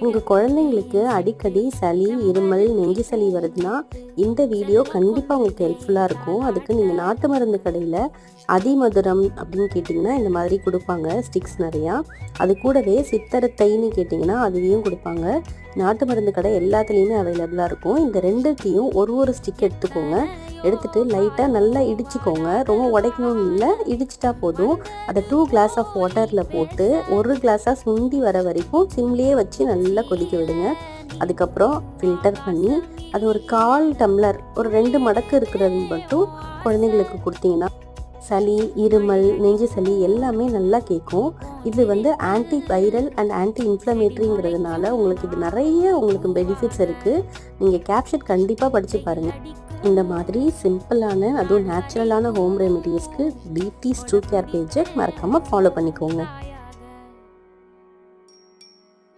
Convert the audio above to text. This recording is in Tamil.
உங்கள் குழந்தைங்களுக்கு அடிக்கடி சளி, இருமல், நெஞ்சு சளி வருதுன்னா இந்த வீடியோ கண்டிப்பாக உங்களுக்கு ஹெல்ப்ஃபுல்லாக இருக்கும். அதுக்கு நீங்கள் நாட்டு மருந்து கடையில் அதிமதுரம் அப்படின்னு கேட்டிங்கன்னா இந்த மாதிரி கொடுப்பாங்க ஸ்டிக்ஸ் நிறையா. அது கூடவே சித்தரத்தைன்னு கேட்டிங்கன்னா அதுலேயும் கொடுப்பாங்க. நாட்டு மருந்து கடை எல்லாத்துலேயுமே அவைலபிளாக இருக்கும். இந்த ரெண்டுத்தையும் ஒரு ஸ்டிக் எடுத்துக்கோங்க. எடுத்துகிட்டு லைட்டாக நல்லா இடிச்சிக்கோங்க. ரொம்ப உடைக்கணும்னு இல்லை, இடிச்சிட்டா போதும். அதை 2 கிளாஸ் ஆஃப் வாட்டரில் போட்டு 1 கிளாஸாக சுண்டி வர வரைக்கும் சிம்லேயே வச்சு நல்லா கொதிக்க விடுங்க. அதுக்கப்புறம் ஃபில்டர் பண்ணி அது ஒரு 1/4 டம்ளர், ஒரு 2 மடக்கு இருக்கிறது மட்டும் குழந்தைங்களுக்கு கொடுத்தீங்கன்னா சளி, இருமல், நெஞ்சு சளி எல்லாமே நல்லா கேட்கும். இது ஆன்டி வைரல் அண்ட் ஆன்டி இன்ஃப்ளமேட்டரிங்கிறதுனால உங்களுக்கு இது நிறைய பெனிஃபிட்ஸ் இருக்குது. நீங்கள் கேப்ஷன் கண்டிப்பாக படித்து பாருங்கள். இந்த மாதிரி சிம்பிளான அதுவும் நேச்சுரலான ஹோம் ரெமிடிஸ்க்கு டிடிஸ் ட்ரூ கேர் பேஜை மறக்காமல் ஃபாலோ பண்ணிக்கோங்க.